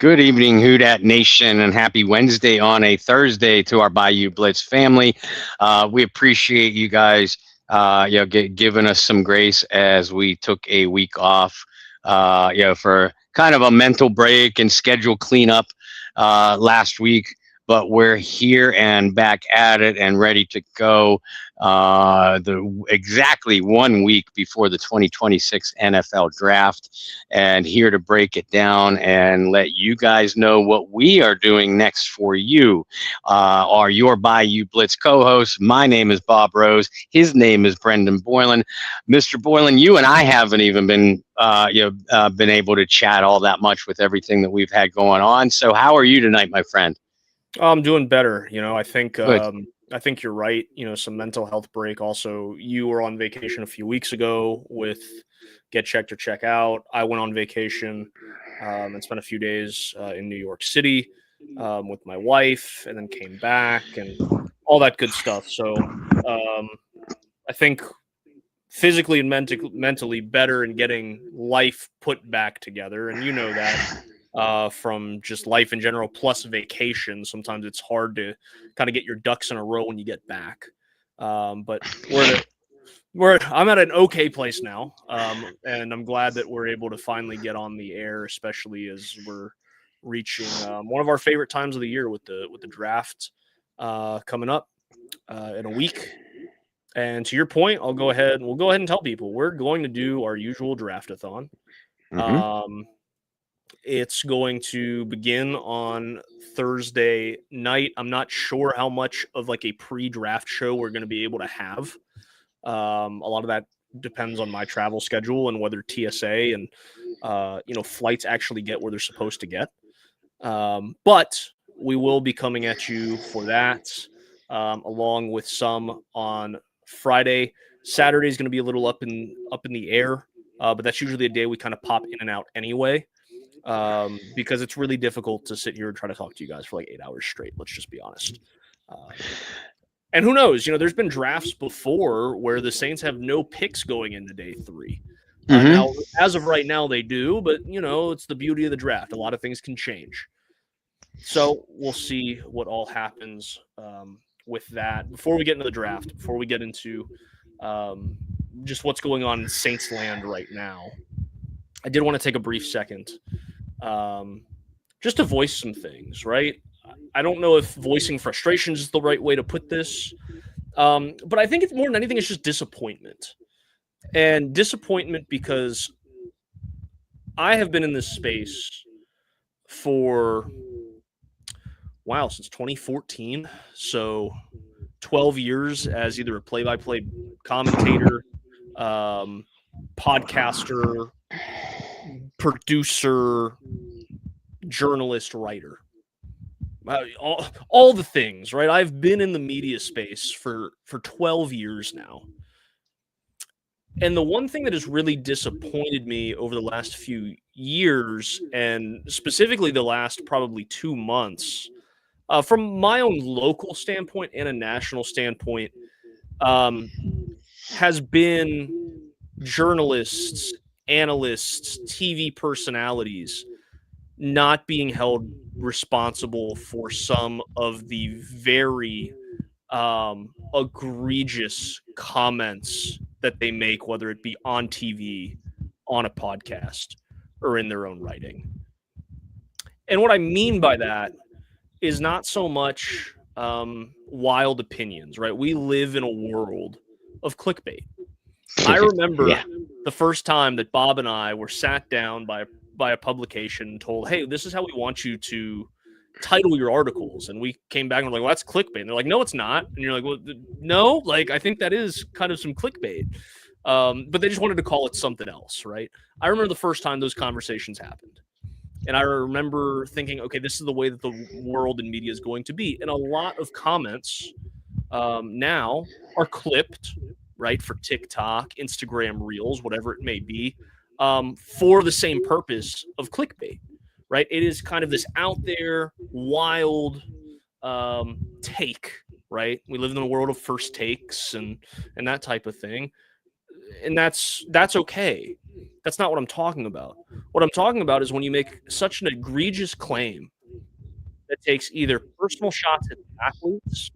Good evening, Houdat Nation, and happy Wednesday on a Thursday to our Bayou Blitz family. We appreciate you guys, giving us some grace as we took a week off, for kind of a mental break and schedule cleanup last week. But we're here and back at it and ready to go. Exactly 1 week before the 2026 NFL draft, and here to break it down and let you guys know what we are doing next for you. Are your Bayou Blitz co-hosts. My name is Bob Rose. His name is Brendan Boylan. Mr. Boylan, you and I haven't even been been able to chat all that much with everything that we've had going on. So how are you tonight, my friend? I'm doing better. I think Good. I think you're right. Some mental health break. Also, you were on vacation a few weeks ago with Get Checked or Check Out. I went on vacation and spent a few days in New York City with my wife, and then came back and all that good stuff. So I think physically and mentally better in getting life put back together, and you know that. From just life in general, plus vacation. Sometimes it's hard to kind of get your ducks in a row when you get back. But I'm at an okay place now, and I'm glad that we're able to finally get on the air, especially as we're reaching one of our favorite times of the year with the draft coming up in a week. And to your point, we'll go ahead and tell people we're going to do our usual draft-a-thon. Mm-hmm. It's going to begin on Thursday night. I'm not sure how much of like a pre-draft show we're going to be able to have. A lot of that depends on my travel schedule and whether TSA and flights actually get where they're supposed to get. But we will be coming at you for that, along with some on Friday. Saturday is going to be a little up in the air, but that's usually a day we kind of pop in and out anyway. Because it's really difficult to sit here and try to talk to you guys for like 8 hours straight. Let's just be honest. And who knows? There's been drafts before where the Saints have no picks going into day 3. Now, as of right now, they do, but it's the beauty of the draft. A lot of things can change. So we'll see what all happens with that. Before we get into the draft, before we get into just what's going on in Saints land right now, I did want to take a brief second just to voice some things, right? I don't know if voicing frustrations is the right way to put this, but I think it's more than anything, it's just disappointment. And disappointment because I have been in this space for, since 2014. So 12 years as either a play-by-play commentator, podcaster, producer, journalist, writer, all the things, right? I've been in the media space for 12 years now. And the one thing that has really disappointed me over the last few years, and specifically the last probably 2 months, from my own local standpoint and a national standpoint, has been journalists, analysts, TV personalities not being held responsible for some of the very egregious comments that they make, whether it be on TV, on a podcast, or in their own writing. And what I mean by that is not so much wild opinions, right? We live in a world of clickbait. I remember the first time that Bob and I were sat down by a publication and told, hey, this is how we want you to title your articles. And we came back and we're like, well, that's clickbait. And they're like, no, it's not. And you're like, well, no, like, I think that is kind of some clickbait. But they just wanted to call it something else, right? I remember the first time those conversations happened. And I remember thinking, okay, this is the way that the world and media is going to be. And a lot of comments now are clipped, right, for TikTok, Instagram Reels, whatever it may be, for the same purpose of clickbait, right? It is kind of this out there, wild take, right? We live in a world of first takes and that type of thing. And that's okay. That's not what I'm talking about. What I'm talking about is when you make such an egregious claim that takes either personal shots at the athletes,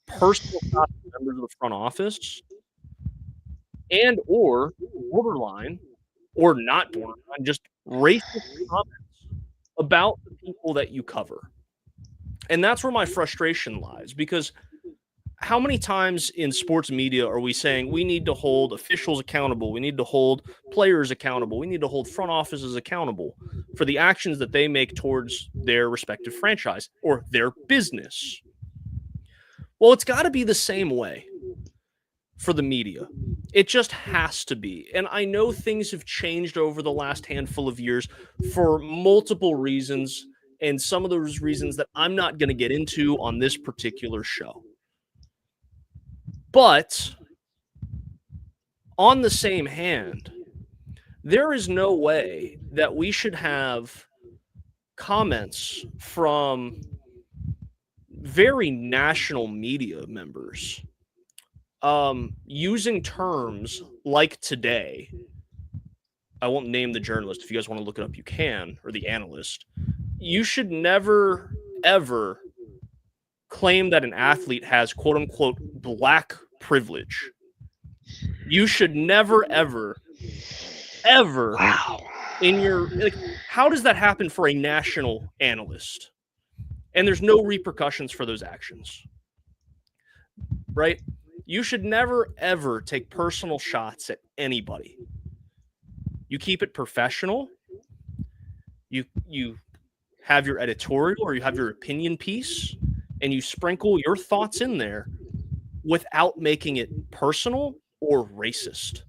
personal shots at members of the front office, and or borderline or not borderline, just racist comments about the people that you cover. And that's where my frustration lies, because how many times in sports media are we saying we need to hold officials accountable, we need to hold players accountable, we need to hold front offices accountable for the actions that they make towards their respective franchise or their business? Well, it's got to be the same way for the media. It just has to be. And I know things have changed over the last handful of years for multiple reasons, and some of those reasons that I'm not going to get into on this particular show. But on the same hand, there is no way that we should have comments from very national media members using terms like today. I won't name the journalist. If you guys want to look it up, you can, or the analyst. You should never, ever claim that an athlete has quote unquote black privilege. You should never, ever Wow. in your, like, how does that happen for a national analyst? And there's no repercussions for those actions, right? You should never, ever take personal shots at anybody. You keep it professional. You have your editorial or you have your opinion piece, and you sprinkle your thoughts in there without making it personal or racist.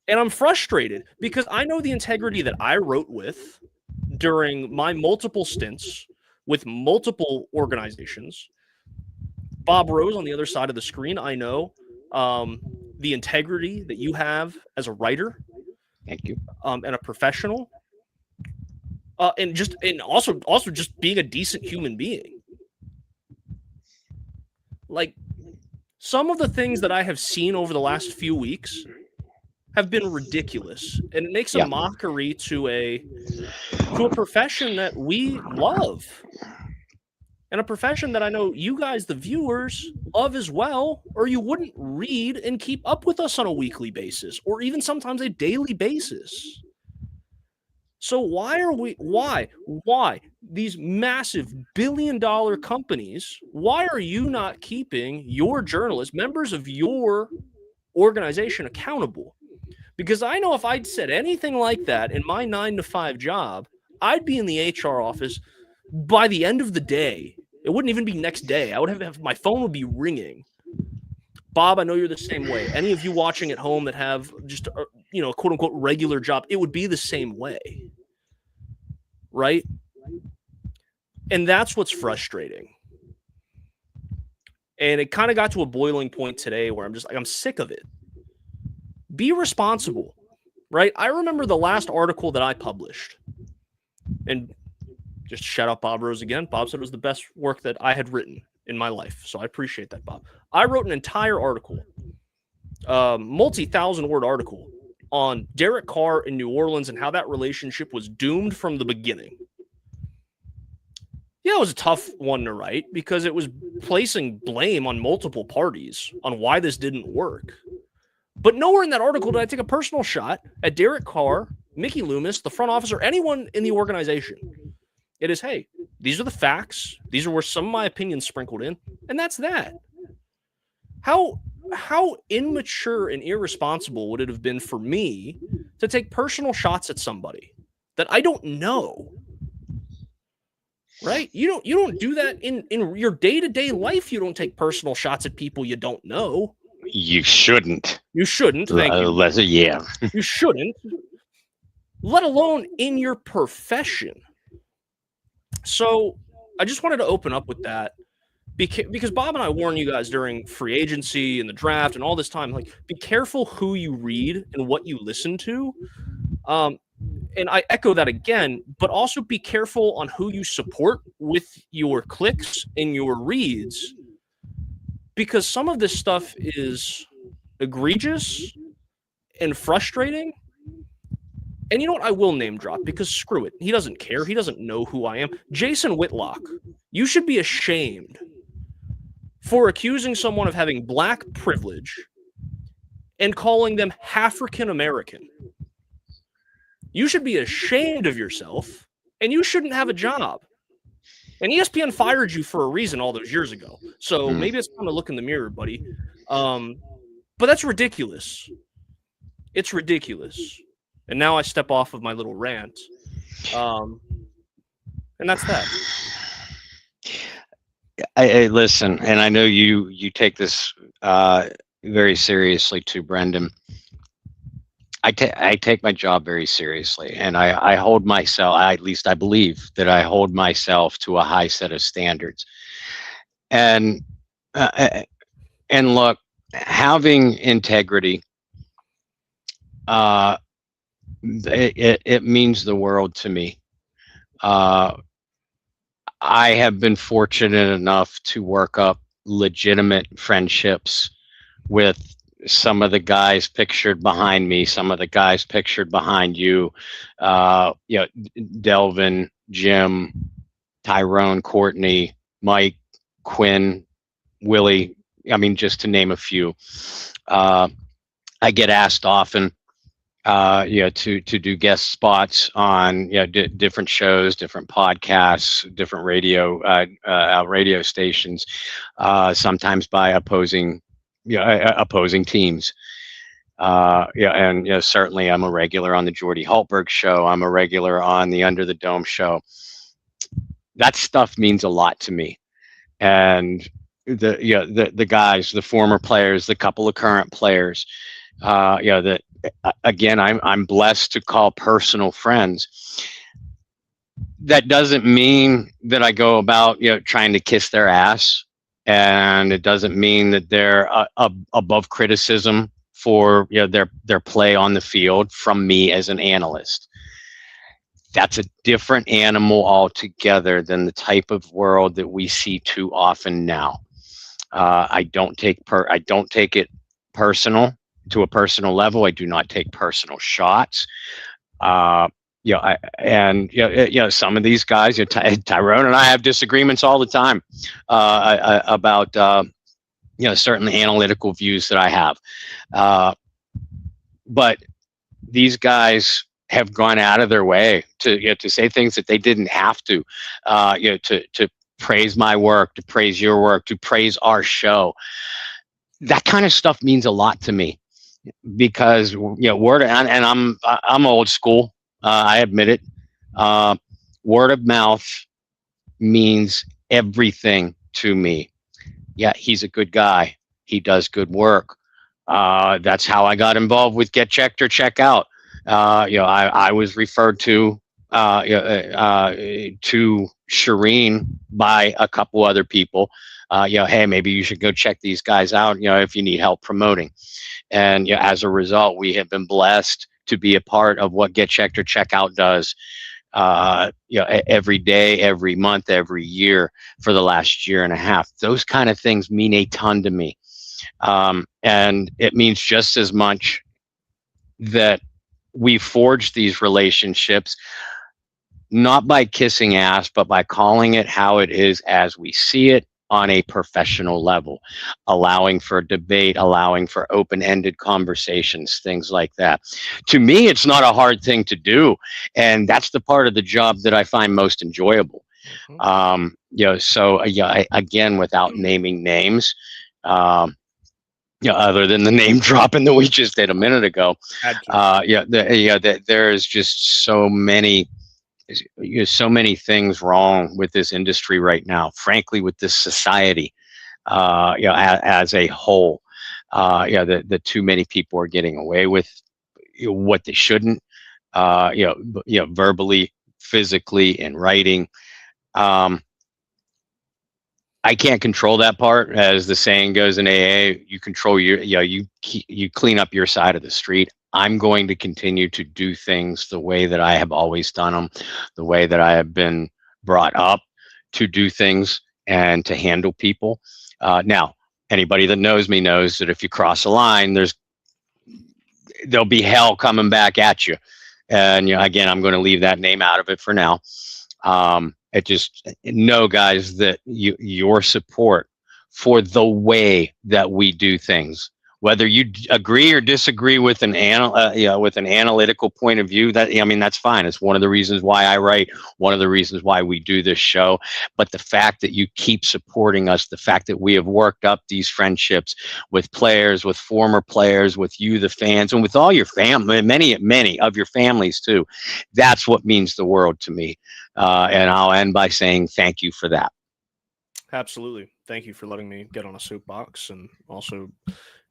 And I'm frustrated because I know the integrity that I wrote with during my multiple stints with multiple organizations. Bob Rose on the other side of the screen, I know the integrity that you have as a writer. Thank you. And a professional. And also just being a decent human being. Like, some of the things that I have seen over the last few weeks have been ridiculous, and it makes a mockery to a profession that we love, and a profession that I know you guys, the viewers, love as well, or you wouldn't read and keep up with us on a weekly basis, or even sometimes a daily basis. So why these massive billion-dollar companies, why are you not keeping your journalists, members of your organization, accountable? Because I know if I'd said anything like that in my 9-to-5 job, I'd be in the HR office by the end of the day. It wouldn't even be next day. I would have my phone would be ringing. Bob, I know you're the same way. Any of you watching at home that have just a quote unquote regular job, it would be the same way. Right? And that's what's frustrating. And it kind of got to a boiling point today where I'm just like, I'm sick of it. Be responsible, right? I remember the last article that I published, and just shout out Bob Rose again. Bob said it was the best work that I had written in my life. So I appreciate that, Bob. I wrote an entire article, multi-thousand-word article on Derek Carr in New Orleans and how that relationship was doomed from the beginning. Yeah, it was a tough one to write because it was placing blame on multiple parties on why this didn't work. But nowhere in that article did I take a personal shot at Derek Carr, Mickey Loomis, the front office, or anyone in the organization. It is, hey, these are the facts. These are where some of my opinions sprinkled in, and that's that. How immature and irresponsible would it have been for me to take personal shots at somebody that I don't know? Right? You don't do that in your day-to-day life. You don't take personal shots at people you don't know. You shouldn't. You shouldn't. Thank you. Yeah. You shouldn't, let alone in your profession. So I just wanted to open up with that because Bob and I warned you guys during free agency and the draft and all this time, like, be careful who you read and what you listen to. And I echo that again, but also be careful on who you support with your clicks and your reads, because some of this stuff is egregious and frustrating. And you know what? I will name drop because screw it. He doesn't care. He doesn't know who I am. Jason Whitlock, you should be ashamed for accusing someone of having black privilege and calling them African American. You should be ashamed of yourself, and you shouldn't have a job. And ESPN fired you for a reason all those years ago. So maybe it's time to look in the mirror, buddy. But that's ridiculous. It's ridiculous. And now I step off of my little rant. And that's that. I listen, and I know you take this very seriously too, Brendan. I take my job very seriously, and I hold myself, at least I believe that I hold myself to a high set of standards. And look, having integrity, it means the world to me. I have been fortunate enough to work up legitimate friendships with some of the guys pictured behind me, some of the guys pictured behind you, Delvin, Jim, Tyrone, Courtney, Mike, Quinn, Willie. I mean, just to name a few. I get asked often, to do guest spots on different shows, different podcasts, different radio stations, sometimes by opposing teams. And certainly I'm a regular on the Jordy Hultberg show. I'm a regular on the Under the Dome show. That stuff means a lot to me. And the guys, the former players, the couple of current players, that again, I'm blessed to call personal friends. That doesn't mean that I go about trying to kiss their ass. And it doesn't mean that they're above criticism for their play on the field from me as an analyst. That's a different animal altogether than the type of world that we see too often now. I don't take it personal to a personal level. I do not take personal shots. Some of these guys, Tyrone and I have disagreements all the time about certain analytical views that I have. But these guys have gone out of their way to say things that they didn't have to praise my work, to praise your work, to praise our show. That kind of stuff means a lot to me because word, and I'm old school. I admit it. Word of mouth means everything to me. Yeah, he's a good guy. He does good work. That's how I got involved with Get Checked or Check Out. I was referred to Shireen by a couple other people. Hey, maybe you should go check these guys out. If you need help promoting. And as a result, we have been blessed to be a part of what Get Checked or Check Out does, every day, every month, every year for the last year and a half. Those kind of things mean a ton to me. And it means just as much that we forged these relationships, not by kissing ass, but by calling it how it is as we see it on a professional level, allowing for debate, allowing for open-ended conversations, things like that. To me, it's not a hard thing to do. And that's the part of the job that I find most enjoyable. Again, without naming names, other than the name dropping that we just did a minute ago, there is just so many things wrong with this industry right now, frankly, with this society, as a whole. That too many people are getting away with what they shouldn't, verbally, physically, in writing. I can't control that part, as the saying goes in AA. You control you clean up your side of the street. I'm going to continue to do things the way that I have always done them, the way that I have been brought up to do things and to handle people. Now, anybody that knows me knows that if you cross a line, there'll be hell coming back at you. And again, I'm going to leave that name out of it for now. It just know, guys, that your support for the way that we do things, whether you agree or disagree with with an analytical point of view, that's fine. It's one of the reasons why I write, one of the reasons why we do this show. But the fact that you keep supporting us, the fact that we have worked up these friendships with players, with former players, with you, the fans, and with all your family, many of your families too, that's what means the world to me. And I'll end by saying thank you for that. Absolutely. Thank you for letting me get on a soapbox and also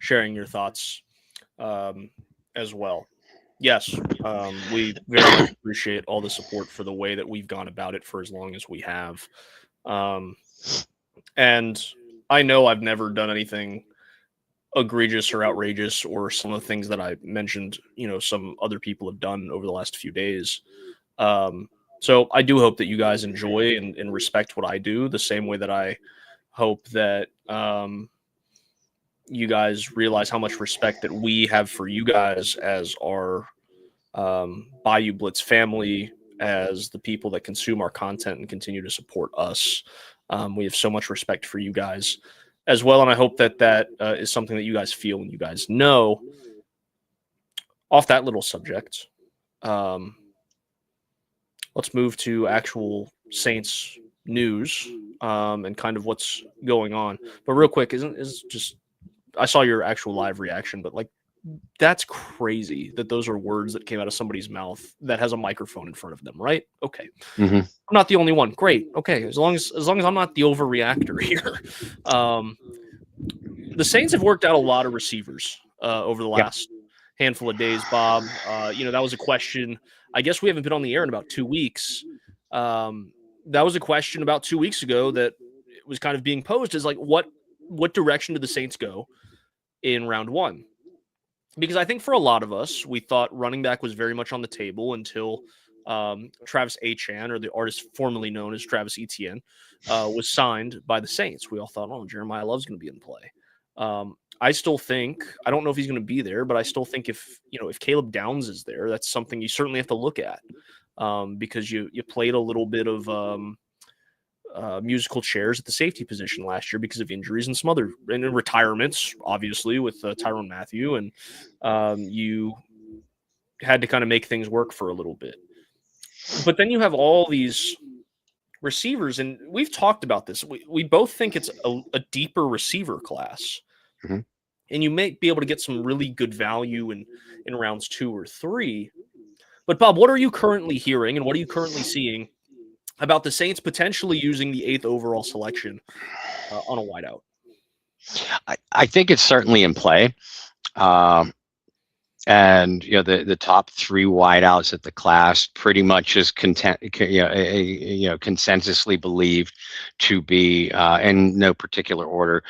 sharing your thoughts as well. Yes, we very much appreciate all the support for the way that we've gone about it for as long as we have. And I know I've never done anything egregious or outrageous, or some of the things that I mentioned, some other people have done over the last few days. So I do hope that you guys enjoy and respect what I do, the same way that I hope that you guys realize how much respect that we have for you guys as our Bayou Blitz family, as the people that consume our content and continue to support us. We have so much respect for you guys as well, and I hope that is something that you guys feel and you guys know. Off that little subject, let's move to actual Saints news and kind of what's going on. But real quick, I saw your actual live reaction, but that's crazy that those are words that came out of somebody's mouth that has a microphone in front of them, right? Okay. Mm-hmm. I'm not the only one. Great. Okay. As long as I'm not the overreactor here. The Saints have worked out a lot of receivers over the last handful of days, Bob. That was a question. I guess we haven't been on the air in about 2 weeks. That was a question about 2 weeks ago that was kind of being posed as what direction did the Saints go in round one? Because I think for a lot of us, we thought running back was very much on the table until Travis Etienne, or the artist formerly known as Travis Etienne, was signed by the Saints. We all thought, oh, Jeremiah Love's going to be in play. I still think, I don't know if he's going to be there, but I still think if Caleb Downs is there, that's something you certainly have to look at because you played a little bit of musical chairs at the safety position last year because of injuries and some other and retirements, obviously, with Tyrann Mathieu, and you had to kind of make things work for a little bit. But then you have all these receivers, and we've talked about this. We both think it's a deeper receiver class. Mm-hmm. And you may be able to get some really good value in rounds 2 or 3. But Bob, what are you currently hearing and what are you currently seeing about the Saints potentially using the 8th overall selection on a wideout? I think it's certainly in play. And the top 3 wideouts at the class pretty much is consensusly believed to be in no particular order: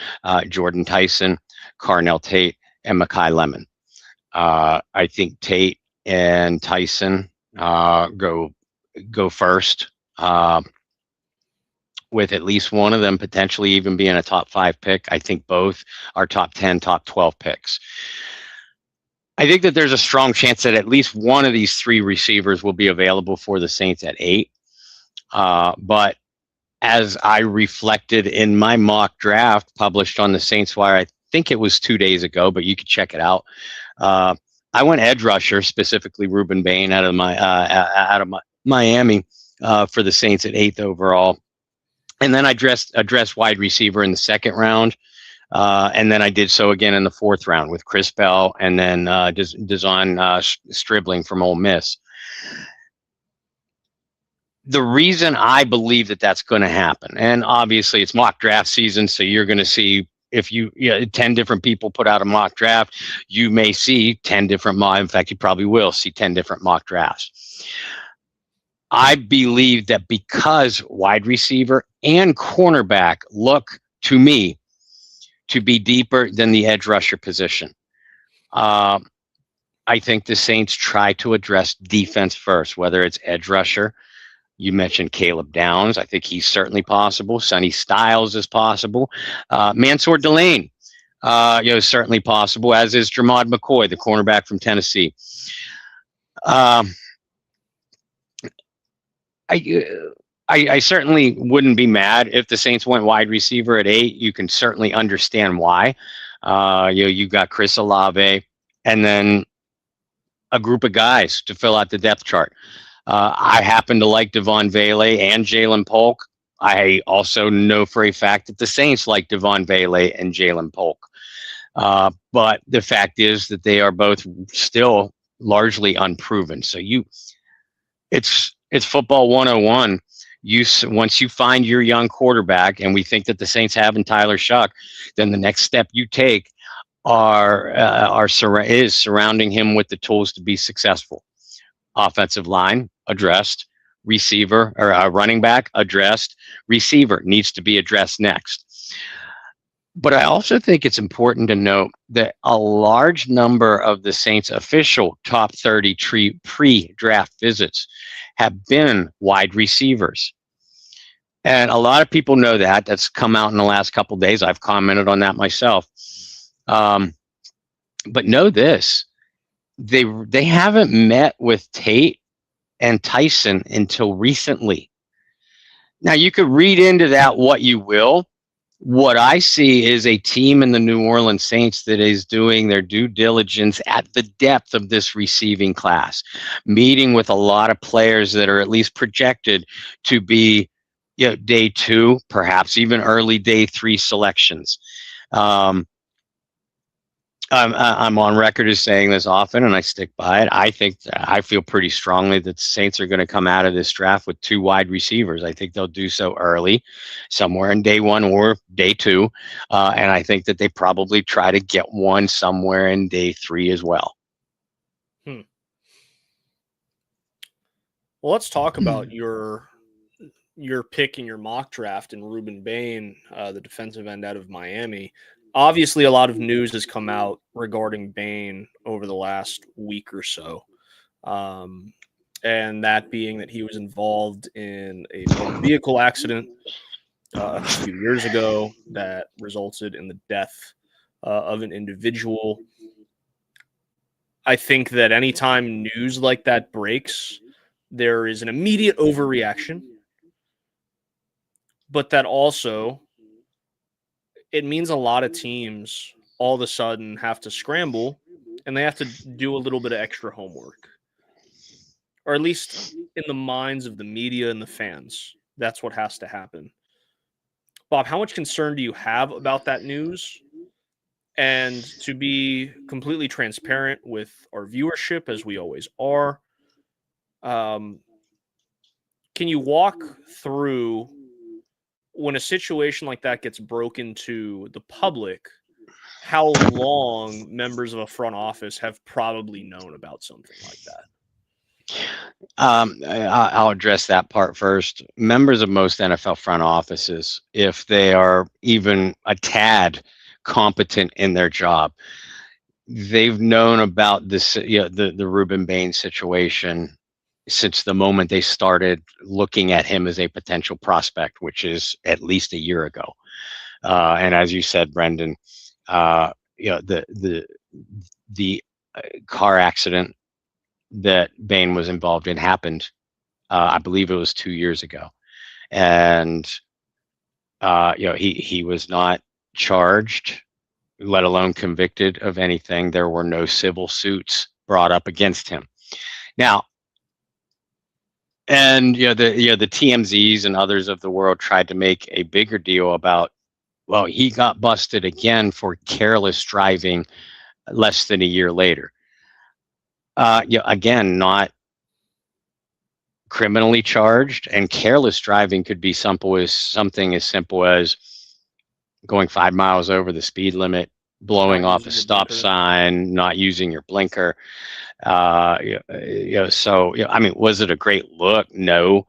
Jordan Tyson, Carnell Tate, and Mekhi Lemon. I think Tate and Tyson go first, with at least one of them potentially even being a top 5 pick. I think both are top 10, top 12 picks. I think that there's a strong chance that at least one of these 3 receivers will be available for the Saints at 8. But as I reflected in my mock draft published on the Saints Wire, I think it was 2 days ago, but you could check it out. I went edge rusher, specifically Ruben Bain out of Miami for the Saints at 8th overall. And then I addressed wide receiver in the 2nd round. And then I did so again in the 4th round with Chris Bell and then Dazon Stribling from Ole Miss. The reason I believe that that's going to happen, and obviously it's mock draft season, so you're going to see, if 10 different people put out a mock draft, you may see 10 different in fact, you probably will see 10 different mock drafts. I believe that because wide receiver and cornerback look to me to be deeper than the edge rusher position, I think the Saints try to address defense first, whether it's edge rusher. You mentioned Caleb Downs. I think he's certainly possible. Sonny Styles is possible. Mansour Delane Certainly possible, as is Jermod McCoy, the cornerback from Tennessee. Um, I, I certainly wouldn't be mad if the Saints went wide receiver at 8. You can certainly understand why. You've got Chris Olave, and then a group of guys to fill out the depth chart. I happen to like Devon Vele and Jalen Polk. I also know for a fact that the Saints like Devon Vele and Jalen Polk. But the fact is that they are both still largely unproven. So it's football 101. Once you find your young quarterback, and we think that the Saints have in Tyler Shuck, then the next step you take is surrounding him with the tools to be successful. Offensive line addressed, receiver or running back addressed, receiver needs to be addressed next. But I also think it's important to note that a large number of the Saints' official top 30 pre-draft visits have been wide receivers. And a lot of people know that. That's come out in the last couple of days. I've commented on that myself. But know this, they haven't met with Tate and Tyson until recently. Now, you could read into that what you will. What I see is a team in the New Orleans Saints that is doing their due diligence at the depth of this receiving class, meeting with a lot of players that are at least projected to be day 2, perhaps even early day 3 selections. I'm on record as saying this often, and I stick by it. I feel pretty strongly that the Saints are going to come out of this draft with 2 wide receivers. I think they'll do so early, somewhere in day 1 or day 2, and I think that they probably try to get one somewhere in day 3 as well. Well, let's talk about your pick in your mock draft in Ruben Bain, the defensive end out of Miami. Obviously, a lot of news has come out regarding Bain over the last week or so. And that being that he was involved in a motor vehicle accident a few years ago that resulted in the death of an individual. I think that anytime news like that breaks, there is an immediate overreaction, but that also it means a lot of teams all of a sudden have to scramble and they have to do a little bit of extra homework, or at least in the minds of the media and the fans. That's what has to happen. Bob, how much concern do you have about that news? And to be completely transparent with our viewership, as we always are, can you walk through when a situation like that gets broken to the public, how long members of a front office have probably known about something like that? I'll address that part first. Members of most NFL front offices, if they are even a tad competent in their job, they've known about this, the Ruben Bain situation since the moment they started looking at him as a potential prospect, which is at least a year ago. And as you said, Brendan, the car accident that Bain was involved in happened, I believe it was 2 years ago. And, he was not charged, let alone convicted of anything. There were no civil suits brought up against him. Now, and the TMZs and others of the world tried to make a bigger deal about, well, he got busted again for careless driving less than a year later. Again, not criminally charged, and careless driving could be something as simple as going 5 miles over the speed limit, blowing off a stop sign, not using your blinker. I mean, was it a great look? No.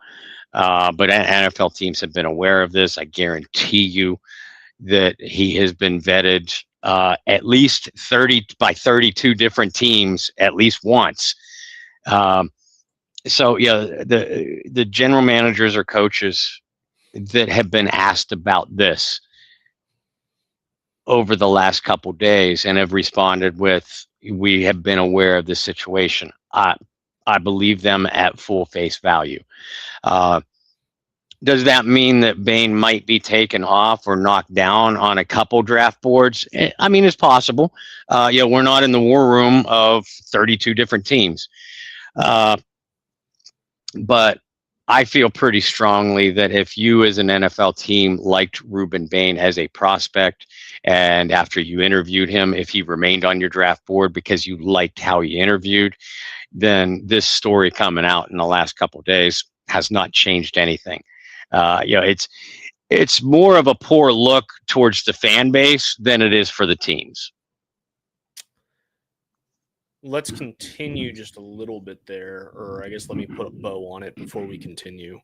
But NFL teams have been aware of this. I guarantee you that he has been vetted at least 30 by 32 different teams at least once. The general managers or coaches that have been asked about this over the last couple days and have responded with, "We have been aware of this situation." I believe them at full face value. Uh, does that mean that Bain might be taken off or knocked down on a couple draft boards? I mean, it's possible. We're not in the war room of 32 different teams. But I feel pretty strongly that if you as an NFL team liked Ruben Bain as a prospect, and after you interviewed him, if he remained on your draft board because you liked how he interviewed, then this story coming out in the last couple of days has not changed anything. It's more of a poor look towards the fan base than it is for the teams. Let's continue just a little bit there, or I guess let me put a bow on it before we continue.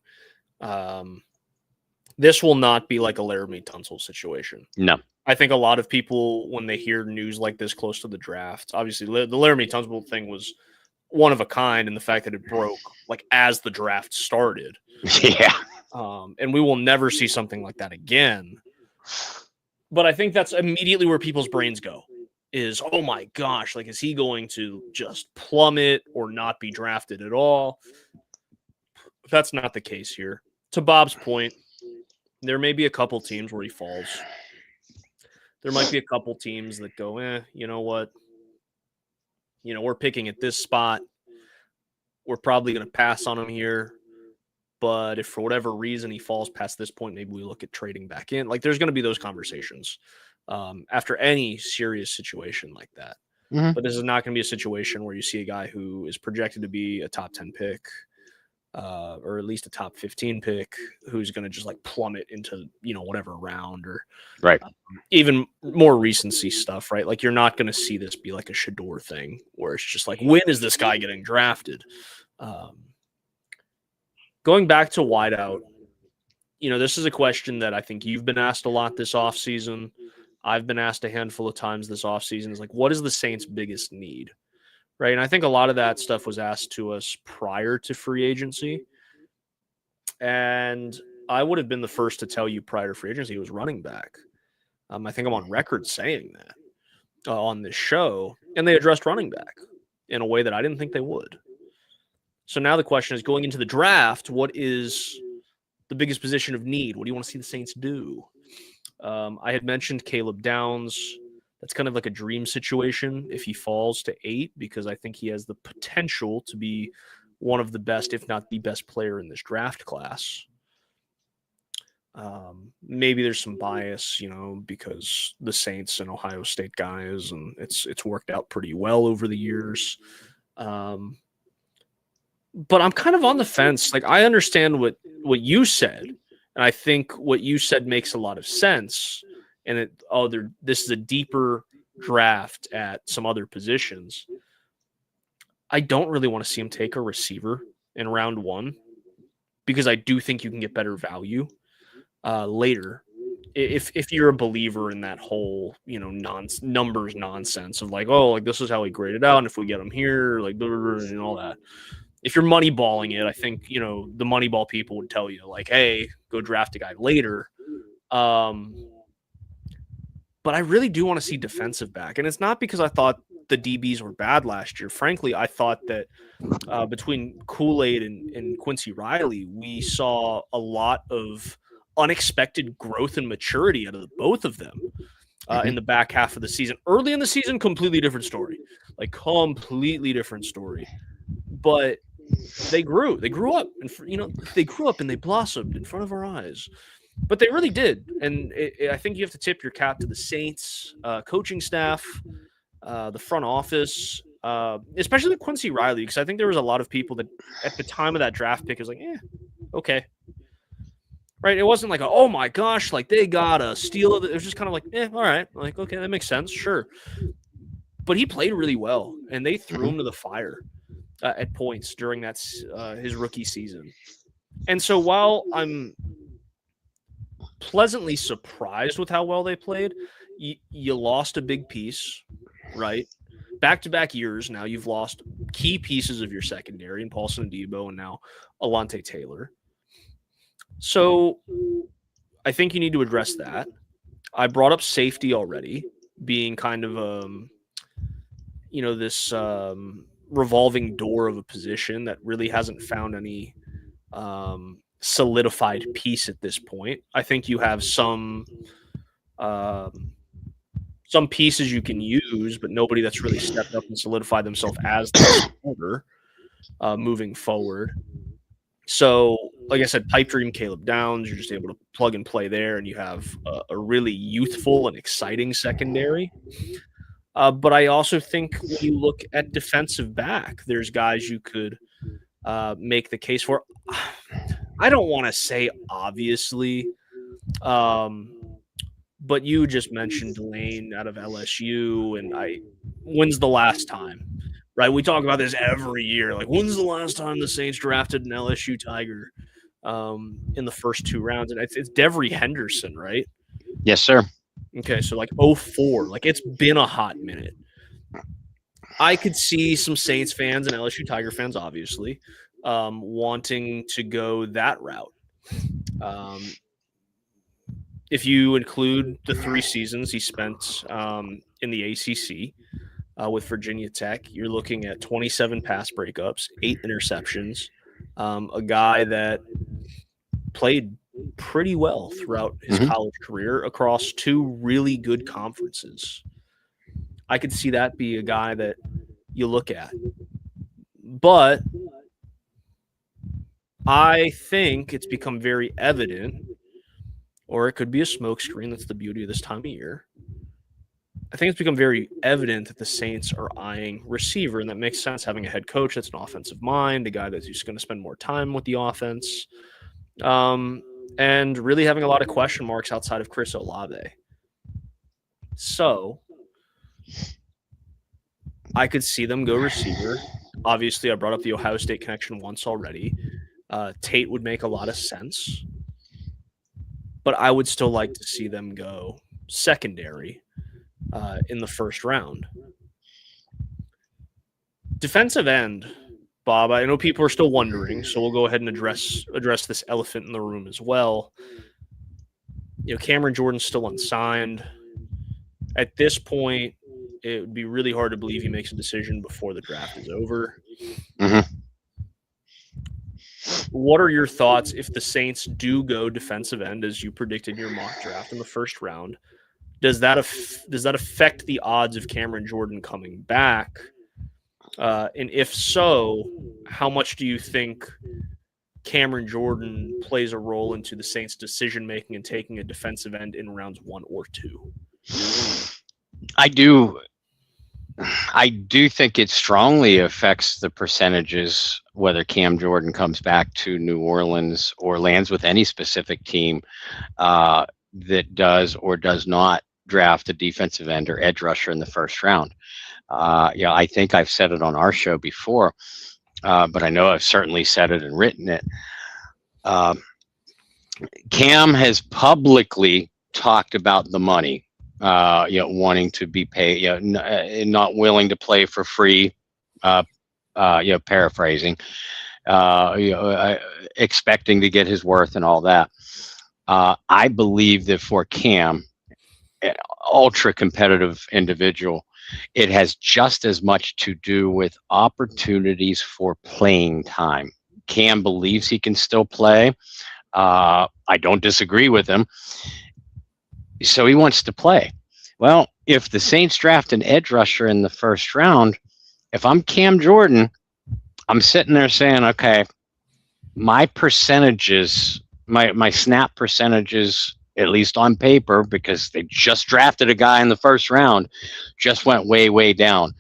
This will not be like a Laramie Tunsil situation. No. I think a lot of people, when they hear news like this close to the draft, obviously the Laramie Tunsil thing was one of a kind in the fact that it broke like as the draft started. Yeah. And we will never see something like that again. But I think that's immediately where people's brains go. Is, oh my gosh, like, is he going to just plummet or not be drafted at all? That's not the case here. To Bob's point, there may be a couple teams where he falls. There might be a couple teams that go, you know what? We're picking at this spot. We're probably going to pass on him here. But if for whatever reason he falls past this point, maybe we look at trading back in. Like, there's going to be those conversations. After any serious situation like that. Mm-hmm. But this is not going to be a situation where you see a guy who is projected to be a top 10 pick or at least a top 15 pick who's going to just like plummet into, whatever round or right. Even more recency stuff, right? Like, you're not going to see this be like a Shador thing where it's just like, when is this guy getting drafted? Going back to wideout, this is a question that I think you've been asked a lot this offseason. I've been asked a handful of times this offseason is like, what is the Saints' biggest need? Right. And I think a lot of that stuff was asked to us prior to free agency. And I would have been the first to tell you prior to free agency it was running back. I think I'm on record saying that on this show. And they addressed running back in a way that I didn't think they would. So now the question is, going into the draft, what is the biggest position of need? What do you want to see the Saints do? I had mentioned Caleb Downs. That's kind of like a dream situation if he falls to 8, because I think he has the potential to be one of the best, if not the best player in this draft class. Maybe there's some bias, because the Saints and Ohio State guys, and it's worked out pretty well over the years. But I'm kind of on the fence. Like, I understand what you said. And I think what you said makes a lot of sense. And this is a deeper draft at some other positions. I don't really want to see him take a receiver in round 1 because I do think you can get better value later. If you're a believer in that whole, numbers nonsense of like, oh, like this is how he graded out. And if we get him here, like, and all that. If you're moneyballing it, I think, the moneyball people would tell you, like, hey, go draft a guy later. But I really do want to see defensive back. And it's not because I thought the DBs were bad last year. Frankly, I thought that between Kool-Aid and Quincy Riley, we saw a lot of unexpected growth and maturity out of both of them in the back half of the season. Early in the season, completely different story. Like, completely different story. But they grew up, and they grew up and they blossomed in front of our eyes. But they really did, and I think you have to tip your cap to the Saints coaching staff, the front office, especially Quincy Riley, because I think there was a lot of people that at the time of that draft pick was like, okay, right? It wasn't like, oh my gosh, like they got a steal of it. It was just kind of like, all right, like okay, that makes sense, sure. But he played really well, and they threw him to the fire at points during that his rookie season. And so while I'm pleasantly surprised with how well they played, you lost a big piece, right? Back-to-back years now, you've lost key pieces of your secondary, and Paulson Adebo, and now Alontae Taylor. So I think you need to address that. I brought up safety already being kind of this revolving door of a position that really hasn't found any solidified piece at this point. I think you have some pieces you can use, but nobody that's really stepped up and solidified themselves as the starter moving forward. So, like I said, pipe dream Caleb Downs, you're just able to plug and play there, and you have a really youthful and exciting secondary. But I also think when you look at defensive back, there's guys you could make the case for. I don't want to say obviously, but you just mentioned Delane out of LSU, and when's the last time? Right, we talk about this every year. Like, when's the last time the Saints drafted an LSU Tiger in the first 2 rounds? And it's Devery Henderson, right? Yes, sir. Okay, so like 04. Like, it's been a hot minute. I could see some Saints fans and LSU Tiger fans, obviously, wanting to go that route. If you include the 3 seasons he spent in the ACC, with Virginia Tech, you're looking at 27 pass breakups, 8 interceptions, a guy that played pretty well throughout his college career across 2 really good conferences. I could see that be a guy that you look at. But I think it's become very evident, or it could be a smokescreen. That's the beauty of this time of year. I think it's become very evident that the Saints are eyeing receiver, and that makes sense, having a head coach that's an offensive mind, a guy that's just going to spend more time with the offense, and really having a lot of question marks outside of Chris Olave. So I could see them go receiver. Obviously, I brought up the Ohio State connection once already. Tate would make a lot of sense, but I would still like to see them go secondary in the first round. Defensive end, Bob, I know people are still wondering, so we'll go ahead and address this elephant in the room as well. Cameron Jordan's still unsigned. At this point, it would be really hard to believe he makes a decision before the draft is over. What are your thoughts if the Saints do go defensive end, as you predicted in your mock draft in the first round? Does that affect the odds of Cameron Jordan coming back? And if so, how much do you think Cameron Jordan plays a role into the Saints' decision-making and taking a defensive end in rounds 1 or 2? I do think it strongly affects the percentages whether Cam Jordan comes back to New Orleans or lands with any specific team that does or does not draft a defensive end or edge rusher in the first round. I think I've said it on our show before, but I know I've certainly said it and written it. Cam has publicly talked about the money, wanting to be paid, not willing to play for free, paraphrasing, expecting to get his worth and all that. I believe that for Cam, an ultra competitive individual, it has just as much to do with opportunities for playing time. Cam believes he can still play. I don't disagree with him. So he wants to play. Well, if the Saints draft an edge rusher in the first round, if I'm Cam Jordan, I'm sitting there saying, okay, my percentages, my snap percentages, at least on paper, because they just drafted a guy in the first round, just went way, way down.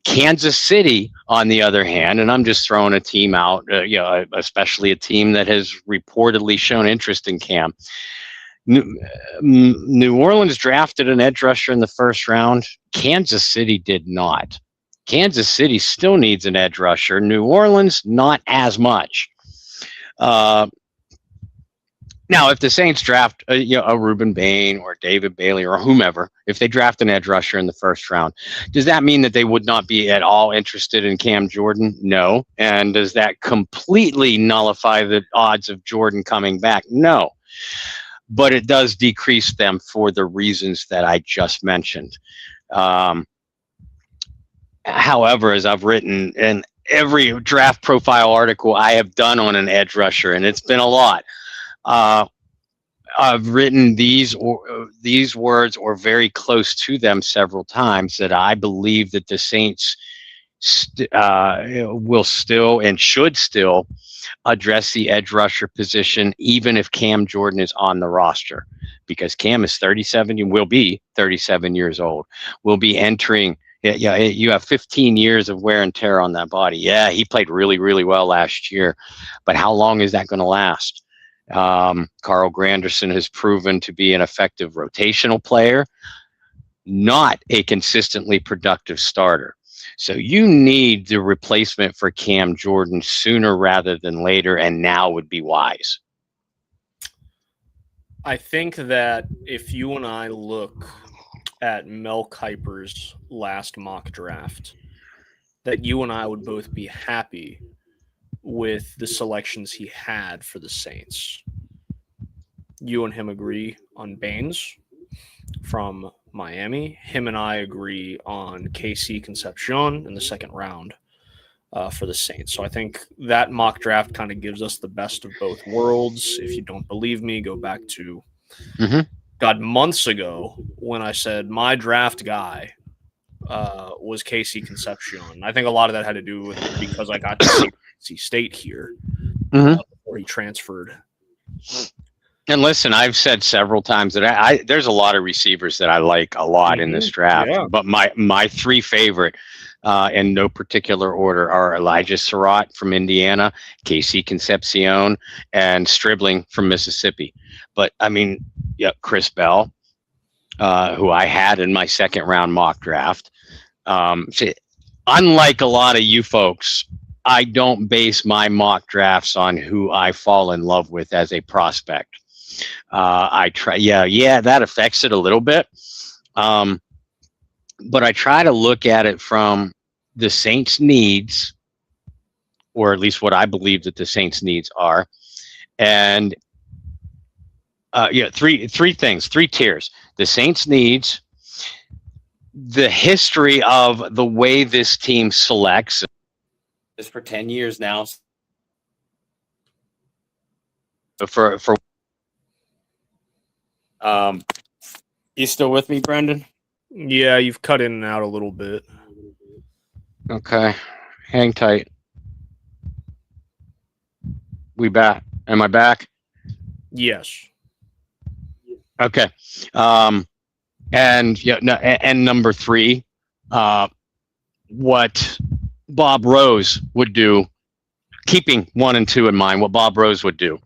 Kansas City, on the other hand, and I'm just throwing a team out, especially a team that has reportedly shown interest in Cam. New Orleans drafted an edge rusher in the first round. Kansas City did not. Kansas City still needs an edge rusher. New Orleans, not as much. Now, if the Saints draft a Reuben Bain or David Bailey or whomever, if they draft an edge rusher in the first round, does that mean that they would not be at all interested in Cam Jordan? No. And does that completely nullify the odds of Jordan coming back? No. but it does decrease them for the reasons that I just mentioned. Um, However, as I've written in every draft profile article I have done on an edge rusher, and it's been a lot, uh, I've written these words or very close to them several times, that I believe that the Saints will still and should still address the edge rusher position, even if Cam Jordan is on the roster, because Cam is 37, you will be 37 years old, will be entering. Yeah, you have 15 years of wear and tear on that body. Yeah, he played really, really well last year, but how long is that going to last? Carl Granderson has proven to be an effective rotational player, not a consistently productive starter. So you need the replacement for Cam Jordan sooner rather than later, and now would be wise. I think that if you and I look at Mel Kiper's last mock draft, that you and I would both be happy with the selections he had for the Saints. You and him agree on Baines from Miami. Him and I agree on KC Concepcion in the second round for the Saints. So I think that mock draft kind of gives us the best of both worlds. If you don't believe me, go back to months ago when I said my draft guy was KC Concepcion. I think a lot of that had to do with because I got to see State here before he transferred. And listen, I've said several times that there's a lot of receivers that I like a lot in this draft, but my three favorite, in no particular order, are Elijah Surratt from Indiana, KC Concepcion, and Stribling from Mississippi. But I mean, Chris Bell, who I had in my second round mock draft. Unlike a lot of you folks, I don't base my mock drafts on who I fall in love with as a prospect. I try, that affects it a little bit. But I try to look at it from the Saints' needs, or at least what I believe that the Saints' needs are. And three things, three tiers. The Saints' needs, the history of the way this team selects. This for 10 years now. For you still with me, Brendan? Yeah, you've cut in and out a little bit. Okay, hang tight. We back? Am I back? Yes. Okay. And number three, what Bob Rose would do, keeping 1 and 2 in mind, what Bob Rose would do,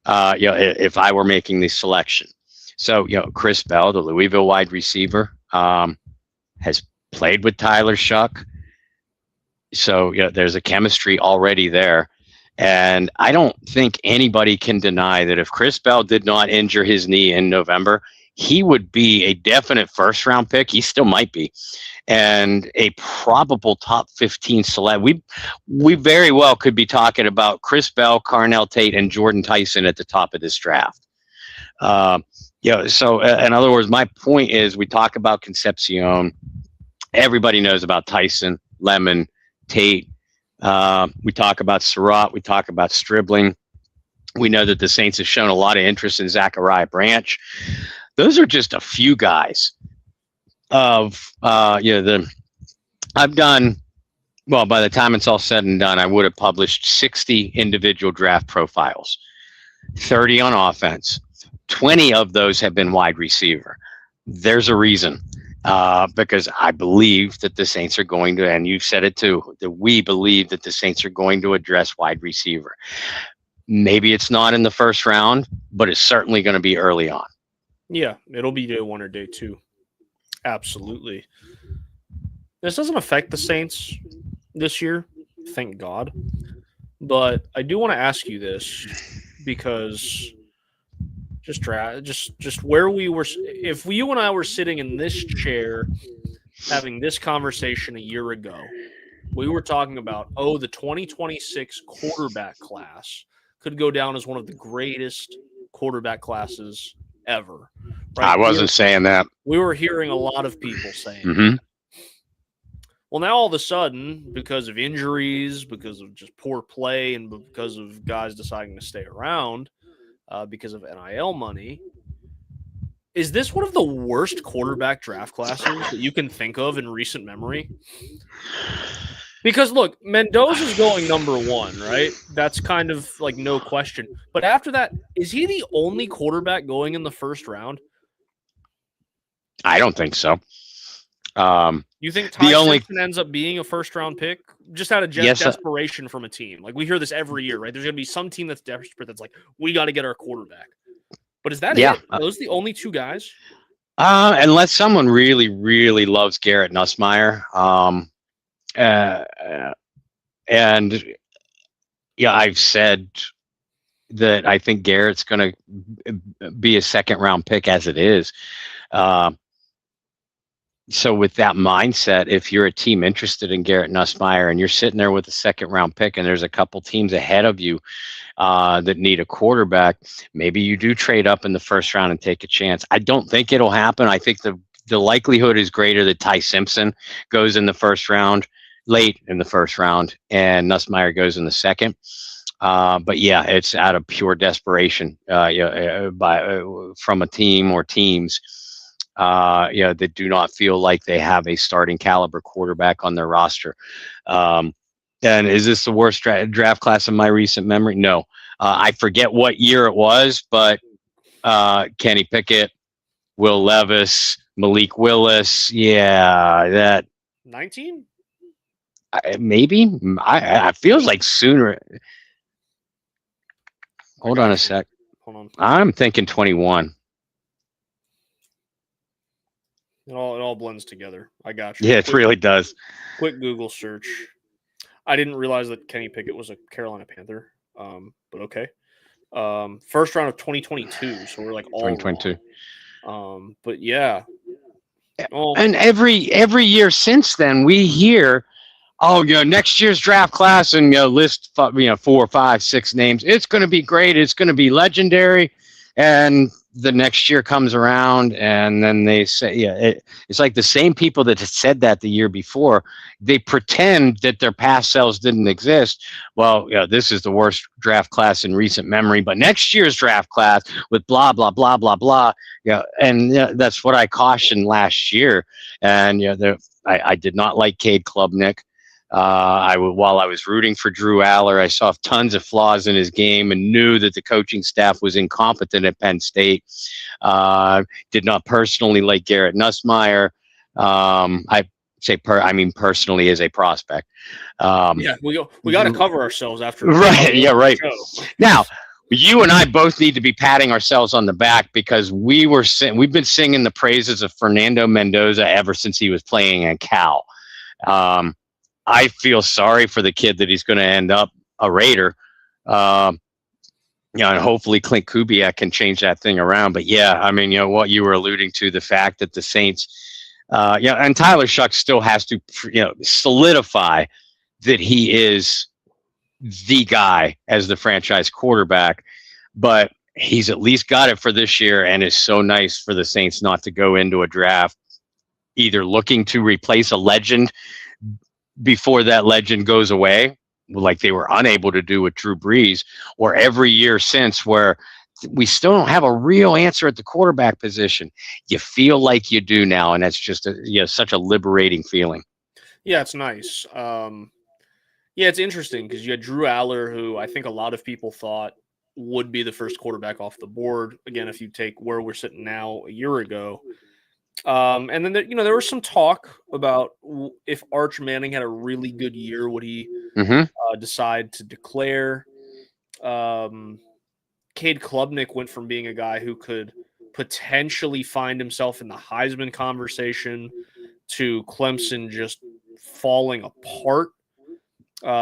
if I were making this selection. So, Chris Bell, the Louisville wide receiver, has played with Tyler Shuck. So, there's a chemistry already there. And I don't think anybody can deny that if Chris Bell did not injure his knee in November, he would be a definite first-round pick. He still might be. And a probable top 15 select. We very well could be talking about Chris Bell, Carnell Tate, and Jordan Tyson at the top of this draft. So in other words, my point is we talk about Concepcion. Everybody knows about Tyson, Lemon, Tate. We talk about Surratt. We talk about Stribling. We know that the Saints have shown a lot of interest in Zachariah Branch. Those are just a few guys of, I've done, well, by the time it's all said and done, I would have published 60 individual draft profiles, 30 on offense. 20 of those have been wide receiver. There's a reason, because I believe that the Saints are going to, and you've said it too, that we believe that the Saints are going to address wide receiver. Maybe it's not in the first round, but it's certainly going to be early on. Yeah, it'll be day 1 or day 2. Absolutely. This doesn't affect the Saints this year, thank God. But I do want to ask you this because just where we were, if you and I were sitting in this chair having this conversation a year ago, we were talking about, the 2026 quarterback class could go down as one of the greatest quarterback classes ever. I wasn't saying that. We were hearing a lot of people saying Mm-hmm. Well, now all of a sudden, because of injuries, because of just poor play, and because of guys deciding to stay around, because of NIL money, is this one of the worst quarterback draft classes that you can think of in recent memory? Because look, Mendoza's going number 1, right? That's kind of like no question. But after that, is he the only quarterback going in the first round? I don't think so. You think Ty Simpson ends up being a first-round pick just out of desperation from a team? Like we hear this every year, right? There's going to be some team that's desperate that's like, we got to get our quarterback. But is that it? Are those the only 2 guys? Unless someone really, really loves Garrett Nussmeier. And yeah, I've said that I think Garrett's going to be a second-round pick as it is. So with that mindset, if you're a team interested in Garrett Nussmeier and you're sitting there with a second-round pick and there's a couple teams ahead of you that need a quarterback, maybe you do trade up in the first round and take a chance. I don't think it'll happen. I think the likelihood is greater that Ty Simpson goes in the first round, late in the first round, and Nussmeier goes in the second. But yeah, it's out of pure desperation from a team or teams that do not feel like they have a starting caliber quarterback on their roster. And is this the worst draft class in my recent memory? No. I forget what year it was, but Kenny Pickett, Will Levis, Malik Willis. Yeah, that 19. Maybe. I feels like sooner. Hold on a sec. Hold on. I'm thinking 21. It all blends together. I got you. Yeah, it really does. Quick Google search. I didn't realize that Kenny Pickett was a Carolina Panther. But okay. First round of 2022, so we're like all 2022. But yeah. And every year since then, we hear, next year's draft class, and list 4, 5, 6 names. It's going to be great. It's going to be legendary. And the next year comes around, and then they say, it's like the same people that had said that the year before. They pretend that their past selves didn't exist. Well, this is the worst draft class in recent memory, but next year's draft class with blah blah blah blah blah. And that's what I cautioned last year. And I did not like Cade Klubnik. While I was rooting for Drew Aller, I saw tons of flaws in his game and knew that the coaching staff was incompetent at Penn State. Did not personally like Garrett Nussmeier. I mean personally as a prospect. We got to cover ourselves after. Right. Yeah. Right. Now, you and I both need to be patting ourselves on the back because we've been singing the praises of Fernando Mendoza ever since he was playing at Cal. I feel sorry for the kid that he's going to end up a Raider. And hopefully Clint Kubiak can change that thing around. But yeah, I mean, what you were alluding to, the fact that the Saints, and Tyler Shuck still has to, solidify that he is the guy as the franchise quarterback, but he's at least got it for this year, and it's so nice for the Saints not to go into a draft either looking to replace a legend before that legend goes away, like they were unable to do with Drew Brees, or every year since where we still don't have a real answer at the quarterback position. You feel like you do now, and that's just such a liberating feeling. Yeah, it's nice. It's interesting because you had Drew Aller, who I think a lot of people thought would be the first quarterback off the board. Again, if you take where we're sitting now a year ago. And then there was some talk about if Arch Manning had a really good year, would he decide to declare? Cade Klubnik went from being a guy who could potentially find himself in the Heisman conversation to Clemson just falling apart.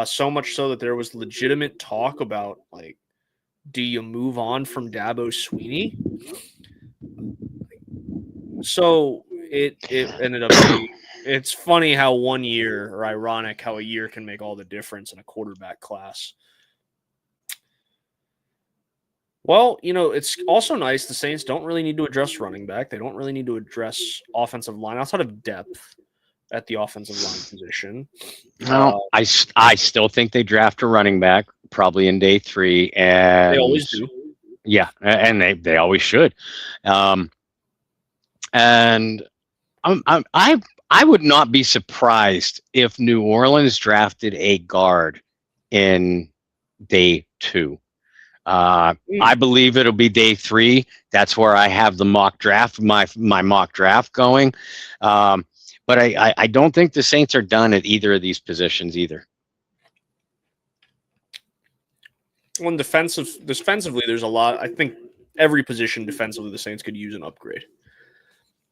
So much so that there was legitimate talk about, like, do you move on from Dabo Swinney? So it ended up being, it's funny how one year, or ironic how a year can make all the difference in a quarterback class. Well, it's also nice. The Saints don't really need to address running back. They don't really need to address offensive line outside of depth at the offensive line position. Well, I still think they draft a running back probably in day 3, and They always do. yeah, and they always should. And I would not be surprised if New Orleans drafted a guard in day 2. I believe it'll be day 3. That's where I have the mock draft, my mock draft going. But I don't think the Saints are done at either of these positions either. Well, defensively, there's a lot. I think every position defensively, the Saints could use an upgrade.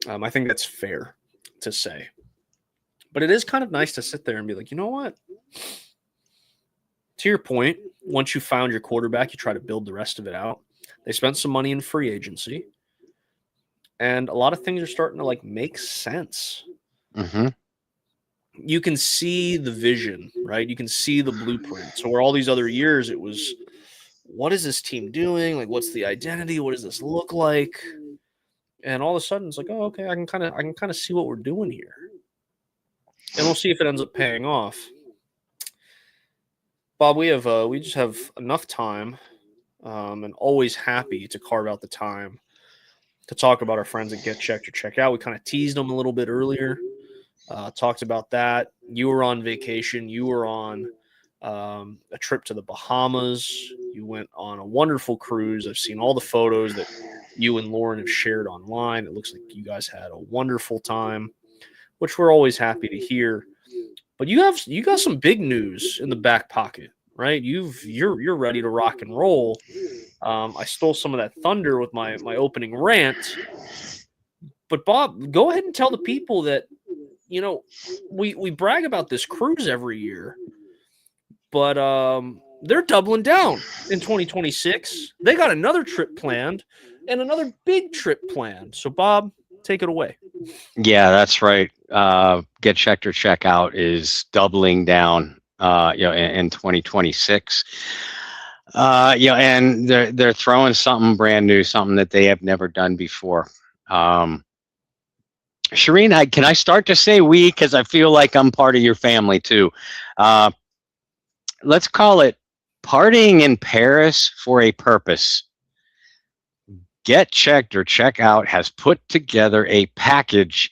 I think that's fair to say. But it is kind of nice to sit there and be like, you know what? To your point, once you found your quarterback, you try to build the rest of it out. They spent some money in free agency, and a lot of things are starting to make sense. Mm-hmm. You can see the vision, right? You can see the blueprint. So where all these other years, it was, what is this team doing? What's the identity? What does this look like? And all of a sudden, it's like, oh, okay, I can kind of see what we're doing here, and we'll see if it ends up paying off. Bob, we just have enough time, and always happy to carve out the time to talk about our friends at Get Checked or Check Out. We kind of teased them a little bit earlier, talked about that. You were on vacation. You were on a trip to the Bahamas. You went on a wonderful cruise. I've seen all the photos that you and Lauren have shared online. It looks like you guys had a wonderful time, which we're always happy to hear. But you got some big news in the back pocket, right? You're ready to rock and roll. I stole some of that thunder with my opening rant. But Bob, go ahead and tell the people that we brag about this cruise every year, but they're doubling down in 2026. They got another trip planned and another big trip planned. So Bob, take it away. Yeah, that's right. Get Checked or Check Out is doubling down, in 2026. And they're throwing something brand new, something that they have never done before. Shireen, can I start to say we, because I feel like I'm part of your family too. Let's call it Partying in Paris for a Purpose. Get Checked or Check Out has put together a package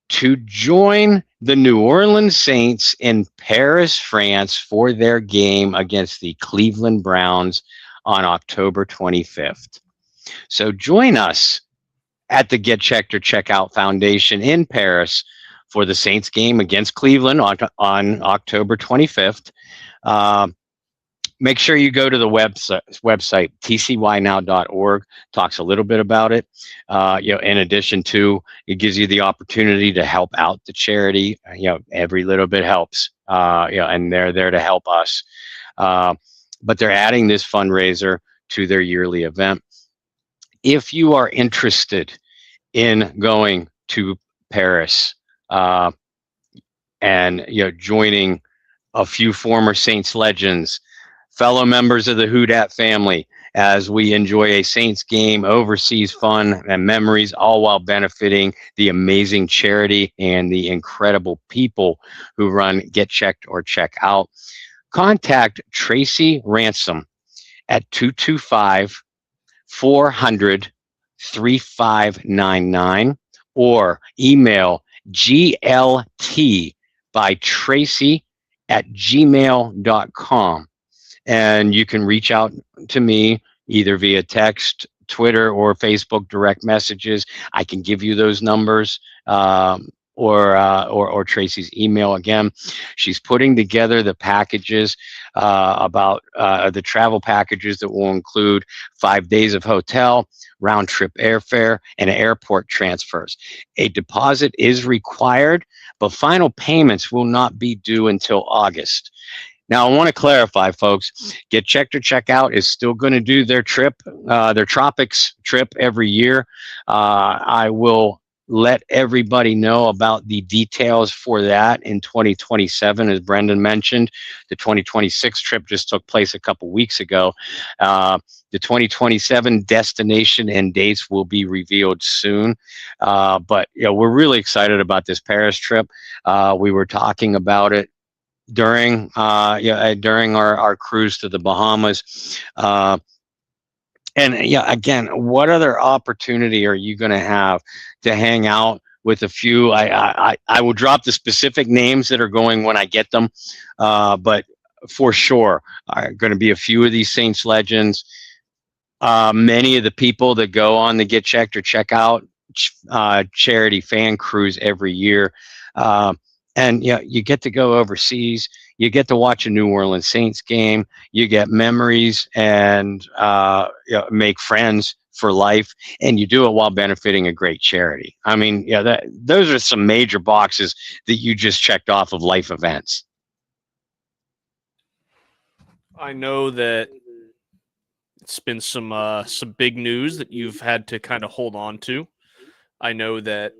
to join the New Orleans Saints in Paris, France for their game against the Cleveland Browns on October 25th. So join us at the Get Checked or Check Out Foundation in Paris for the Saints game against Cleveland on October 25th. Make sure you go to the website tcynow.org. Talks a little bit about it. In addition to, it gives you the opportunity to help out the charity. Every little bit helps. And they're there to help us. But they're adding this fundraiser to their yearly event. If you are interested in going to Paris and joining a few former Saints legends, fellow members of the Houdat family, as we enjoy a Saints game, overseas fun, and memories, all while benefiting the amazing charity and the incredible people who run Get Checked or Check Out. Contact Tracy Ransom at 225-400-3599 or email gltbytracy@gmail.com. And you can reach out to me either via text, Twitter, or Facebook direct messages. I can give you those numbers or Tracy's email again. She's putting together the packages about the travel packages that will include 5 days of hotel, round trip airfare, and airport transfers. A deposit is required, but final payments will not be due until August. Now, I want to clarify, folks, Get Checked or Check Out is still going to do their trip, their tropics trip every year. I will let everybody know about the details for that in 2027. As Brendan mentioned, the 2026 trip just took place a couple weeks ago. The 2027 destination and dates will be revealed soon. But we're really excited about this Paris trip. We were talking about it during during our cruise to the Bahamas. And again, what other opportunity are you going to have to hang out with a few? I will drop the specific names that are going when I get them, but for sure are going to be a few of these Saints legends. Many of the people that go on the Get Checked or Check Out charity fan cruise every year. And you get to go overseas. You get to watch a New Orleans Saints game. You get memories and make friends for life, and you do it while benefiting a great charity. I mean, those are some major boxes that you just checked off of life events. I know that it's been some big news that you've had to kind of hold on to. I know that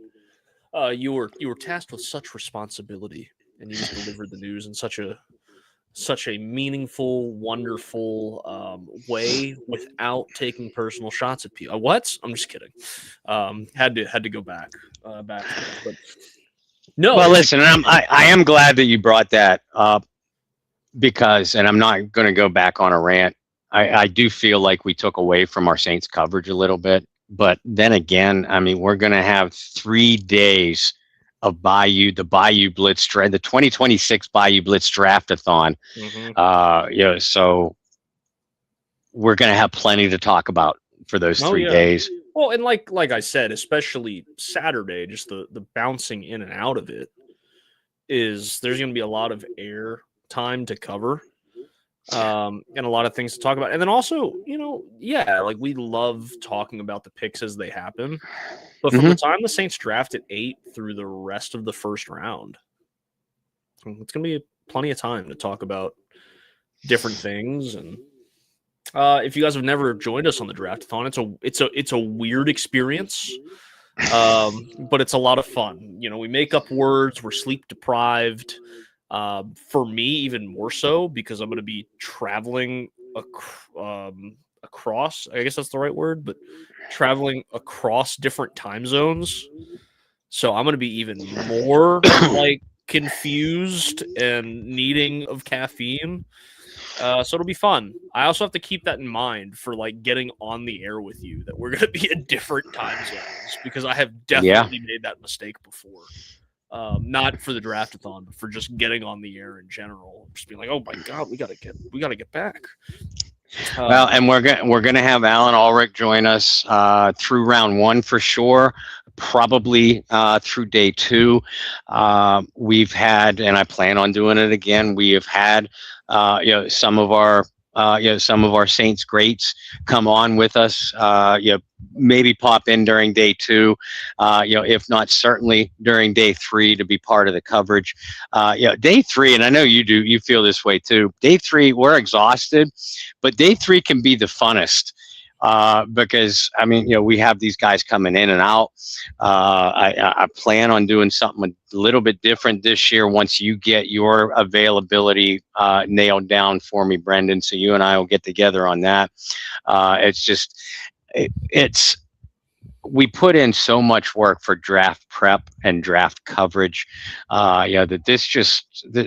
you were tasked with such responsibility, and you just delivered the news in such a meaningful, wonderful way without taking personal shots at people. What? I'm just kidding. Had to go back to that. But no. Well, listen, I am glad that you brought that up because, and I'm not going to go back on a rant. I do feel like we took away from our Saints coverage a little bit. But then again, I mean, we're going to have 3 days of the Bayou Blitz, the 2026 Bayou Blitz Draftathon. Mm-hmm. So we're going to have plenty to talk about for those 3 days. Well, and like I said, especially Saturday, just the bouncing in and out of it there's going to be a lot of air time to cover. And a lot of things to talk about. And then also, like we love talking about the picks as they happen. But from the time the Saints draft at 8 through the rest of the first round, it's going to be plenty of time to talk about different things. And if you guys have never joined us on the Draftathon, it's a weird experience. But it's a lot of fun. We make up words, we're sleep deprived. For me, even more so because I'm going to be traveling across, I guess that's the right word, but traveling across different time zones. So I'm going to be even more like confused and needing of caffeine. So it'll be fun. I also have to keep that in mind for like getting on the air with you, that we're going to be in different time zones because I have definitely made that mistake before. Not for the Draftathon, but for just getting on the air in general. Just being like, oh my God, we gotta get back. Well, and we're gonna have Alan Ulrich join us through round 1 for sure. Probably through day 2. We've had, and I plan on doing it again. We have had some of our Saints greats come on with us. Maybe pop in during day 2, if not certainly during day 3 to be part of the coverage. Day 3, and I know you feel this way too. Day 3, we're exhausted, but day 3 can be the funnest. Because I mean, we have these guys coming in and out. I plan on doing something a little bit different this year once you get your availability nailed down for me, Brendan. So you and I will get together on that. We put in so much work for draft prep and draft coverage. That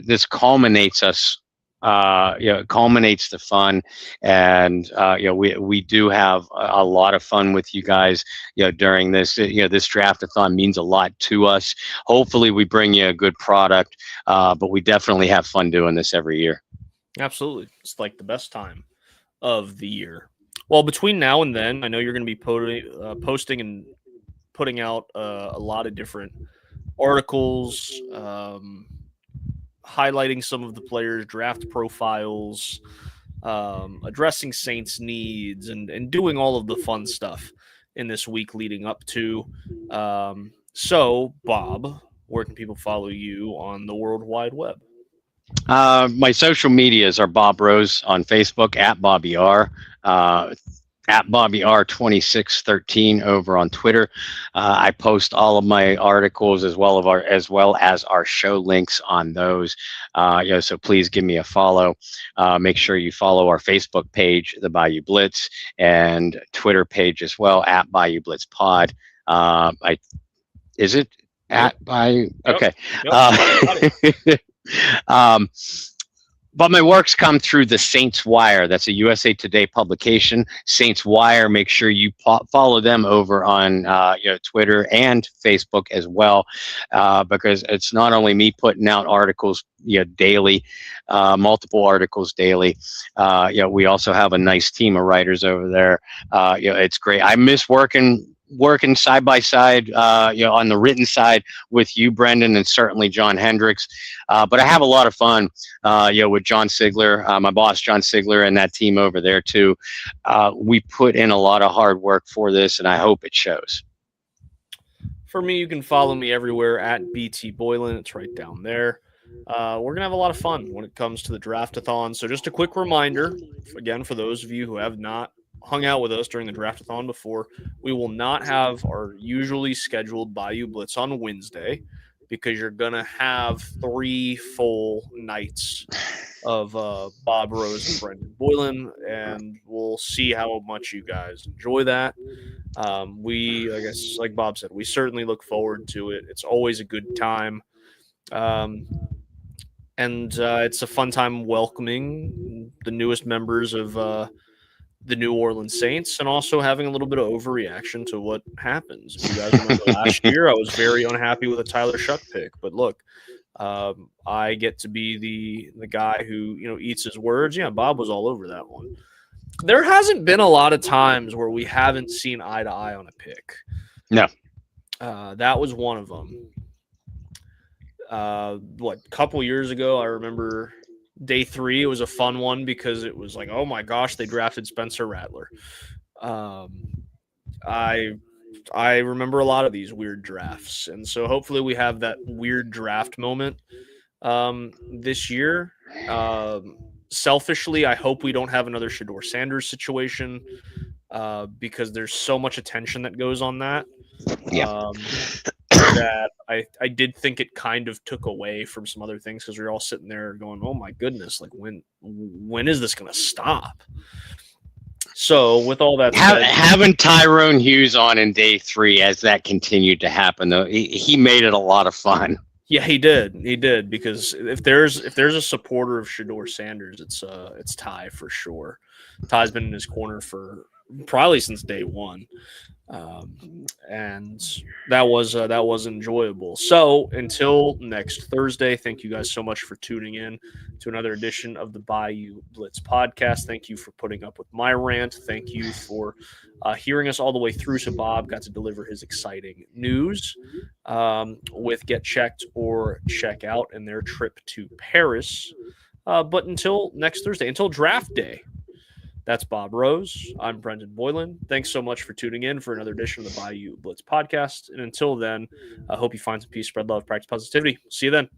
this culminates us. It culminates the fun, and we do have a lot of fun with you guys during this. This Draftathon means a lot to us. Hopefully we bring you a good product, but we definitely have fun doing this every year. Absolutely. It's like the best time of the year. Well, between now and then, I know you're going to be posting and putting out a lot of different articles, highlighting some of the players' draft profiles, addressing Saints needs, and doing all of the fun stuff in this week leading up to. So, Bob, where can people follow you on the World Wide Web? My social medias are Bob Rose on Facebook, at Bobby R. at Bobby R2613 over on Twitter. I post all of my articles as well as our show links on those. So please give me a follow. Make sure you follow our Facebook page, the Bayou Blitz, and Twitter page as well at Bayou Blitz Pod. Is it at Bayou? Okay. Yep. But my works come through the Saints Wire. That's a USA Today publication. Saints Wire. Make sure you follow them over on Twitter and Facebook as well, because it's not only me putting out articles daily, multiple articles daily. We also have a nice team of writers over there. It's great. I miss working side by side, on the written side with you, Brendan, and certainly John Hendricks. But I have a lot of fun, with John Sigler, my boss, John Sigler, and that team over there too. We put in a lot of hard work for this, and I hope it shows. For me, you can follow me everywhere at BT Boylan. It's right down there. We're going to have a lot of fun when it comes to the Draftathon. So just a quick reminder, again, for those of you who have not hung out with us during the Draftathon before, we will not have our usually scheduled Bayou Blitz on Wednesday because you're going to have 3 full nights of Bob, Rose, and Brendan Boylan, and we'll see how much you guys enjoy that. I guess, like Bob said, we certainly look forward to it. It's always a good time. And it's a fun time welcoming the newest members of the New Orleans Saints, and also having a little bit of overreaction to what happens. If you guys remember last year, I was very unhappy with a Tyler Shuck pick, but look, I get to be the guy who eats his words. Yeah, Bob was all over that one. There hasn't been a lot of times where we haven't seen eye to eye on a pick. No, that was one of them. A couple years ago, I remember day 3, it was a fun one because it was like, oh my gosh, they drafted Spencer Rattler. I remember a lot of these weird drafts, and so hopefully we have that weird draft moment this year. Selfishly, I hope we don't have another Shedeur Sanders situation because there's so much attention that goes on that. Yeah. That I did think it kind of took away from some other things because we were all sitting there going, oh my goodness, like when is this going to stop? So with all that said, having Tyrone Hughes on in day 3 as that continued to happen, though, he made it a lot of fun. Yeah, he did because if there's a supporter of Shedeur Sanders, it's Ty for sure. Ty's been in his corner for probably since day 1. And that was enjoyable. So until next Thursday, thank you guys so much for tuning in to another edition of the Bayou Blitz podcast. Thank you for putting up with my rant. Thank you for hearing us all the way through. So Bob got to deliver his exciting news with Get Checked or Check Out and their trip to Paris. But until next Thursday, until draft day, that's Bob Rose. I'm Brendan Boylan. Thanks so much for tuning in for another edition of the Bayou Blitz podcast. And until then, I hope you find some peace, spread love, practice positivity. See you then.